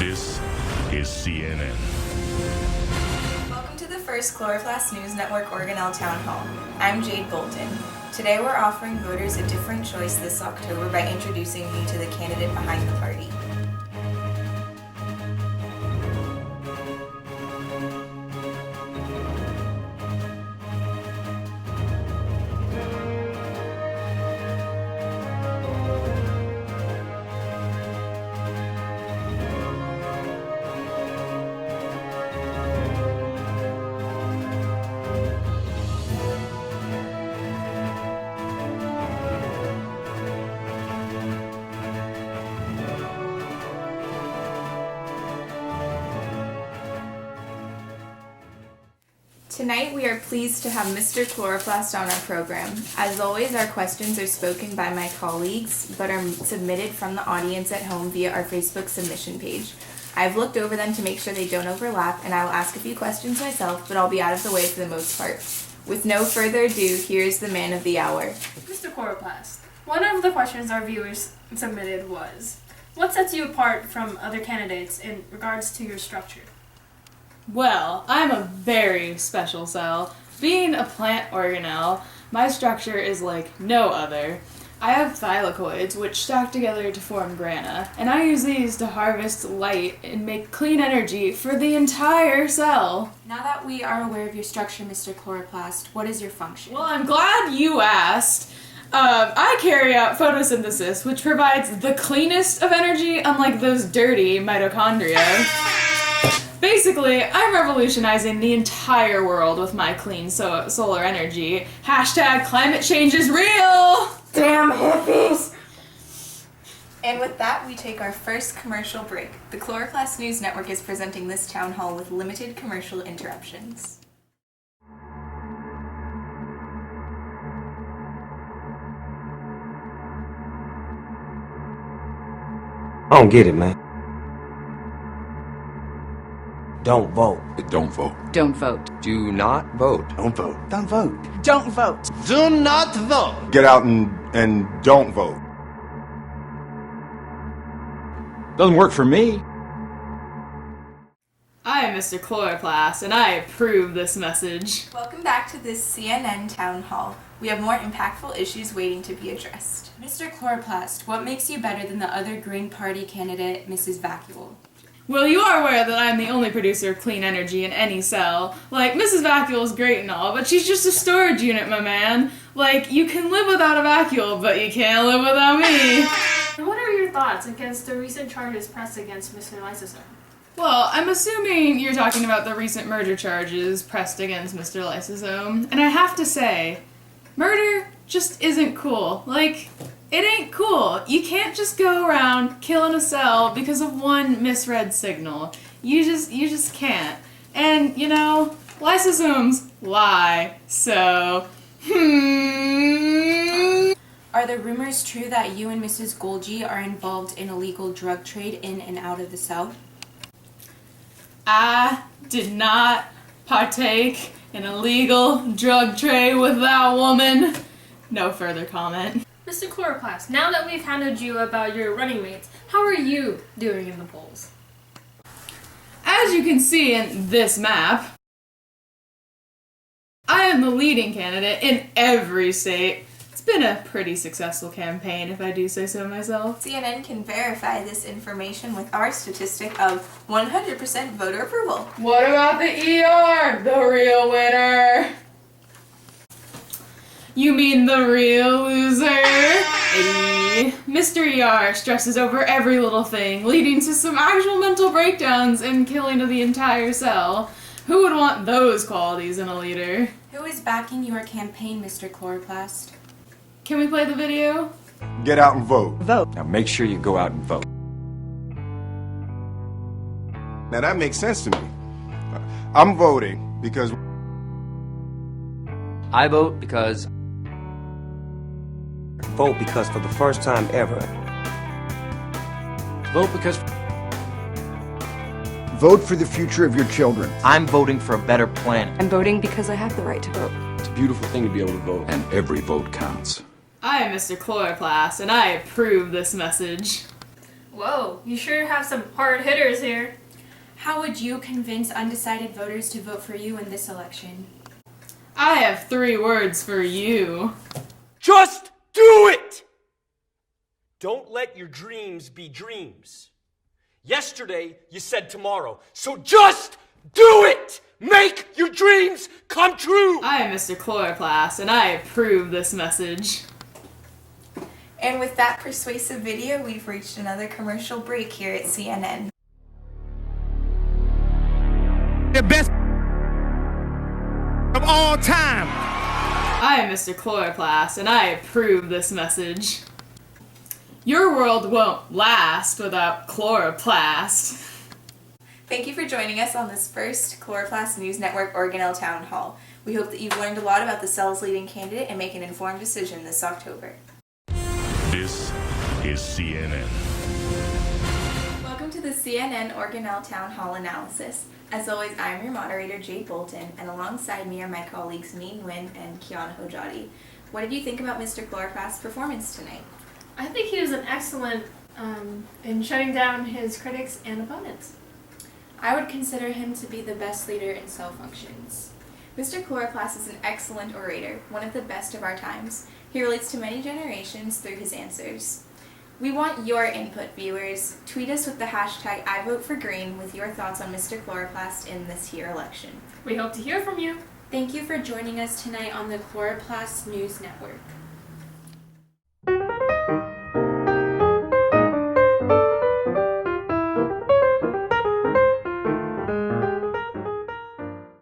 This is CNN. Welcome to the first Chloroplast News Network Organelle Town Hall. I'm Jade Bolton. Today we're offering voters a different choice this October by introducing you to the candidate behind the party. Tonight we are pleased to have Mr. Chloroplast on our program. As always, our questions are spoken by my colleagues, but are submitted from the audience at home via our Facebook submission page. I've looked over them to make sure they don't overlap, and I will ask a few questions myself, but I'll be out of the way for the most part. With no further ado, here's the man of the hour. Mr. Chloroplast, one of the questions our viewers submitted was, what sets you apart from other candidates in regards to your structure? Well, I'm a very special cell. Being a plant organelle, my structure is like no other. I have thylakoids, which stack together to form grana, and I use these to harvest light and make clean energy for the entire cell. Now that we are aware of your structure, Mr. Chloroplast, what is your function? Well, I'm glad you asked. I carry out photosynthesis, which provides the cleanest of energy, unlike those dirty mitochondria. Basically, I'm revolutionizing the entire world with my clean solar energy. Hashtag climate change is real! Damn hippies! And with that, we take our first commercial break. The Chloroplast News Network is presenting this town hall with limited commercial interruptions. I don't get it, man. Don't vote. Don't vote. Don't vote. Do not vote. Don't vote. Don't vote. Don't vote. Do not vote. Get out and don't vote. Doesn't work for me. I am Mr. Chloroplast, and I approve this message. Welcome back to this CNN Town Hall. We have more impactful issues waiting to be addressed. Mr. Chloroplast, what makes you better than the other Green Party candidate, Mrs. Vacuole? Well, you are aware that I'm the only producer of clean energy in any cell. Like, Mrs. Vacuole is great and all, but she's just a storage unit, my man. Like, you can live without a vacuole, but you can't live without me. And what are your thoughts against the recent charges pressed against Mr. Lysosome? Well, I'm assuming you're talking about the recent murder charges pressed against Mr. Lysosome. And I have to say, murder just isn't cool. Like, it ain't cool. You can't just go around killing a cell because of one misread signal. You just can't. And, you know, lysosomes lie, so, Are the rumors true that you and Mrs. Golgi are involved in illegal drug trade in and out of the cell? I did not partake in illegal drug trade with that woman. No further comment. Mr. Chloroplast, now that we've handled you about your running mates, how are you doing in the polls? As you can see in this map, I am the leading candidate in every state. It's been a pretty successful campaign, if I do say so myself. CNN can verify this information with our statistic of 100% voter approval. What about the ER, the real winner? You mean the real loser? Hey. Mr. ER stresses over every little thing, leading to some actual mental breakdowns and killing of the entire cell. Who would want those qualities in a leader? Who is backing your campaign, Mr. Chloroplast? Can we play the video? Get out and vote. Vote. Now make sure you go out and vote. Now that makes sense to me. I'm voting because I vote because Vote because for the first time ever, vote because Vote for the future of your children. I'm voting for a better planet. I'm voting because I have the right to vote. It's a beautiful thing to be able to vote. And every vote counts. I am Mr. Chloroplast, and I approve this message. Whoa, you sure have some hard hitters here. How would you convince undecided voters to vote for you in this election? I have 3 words for you. Just do it! Don't let your dreams be dreams. Yesterday, you said tomorrow, so just do it! Make your dreams come true! I am Mr. Chloroplast, and I approve this message. And with that persuasive video, we've reached another commercial break here at CNN. The best of all time. I am Mr. Chloroplast, and I approve this message. Your world won't last without chloroplast. Thank you for joining us on this first Chloroplast News Network Organelle Town Hall. We hope that you've learned a lot about the cell's leading candidate and make an informed decision this October. This is CNN. Welcome to the CNN Organelle Town Hall analysis. As always, I'm your moderator, Jade Bolton, and alongside me are my colleagues Meen Nguyen and Kiana Hojadi. What did you think about Mr. Chloroplast's performance tonight? I think he was an excellent in shutting down his critics and opponents. I would consider him to be the best leader in cell functions. Mr. Chloroplast is an excellent orator, one of the best of our times. He relates to many generations through his answers. We want your input, viewers. Tweet us with the hashtag #IVoteForGreen with your thoughts on Mr. Chloroplast in this here election. We hope to hear from you. Thank you for joining us tonight on the Chloroplast News Network.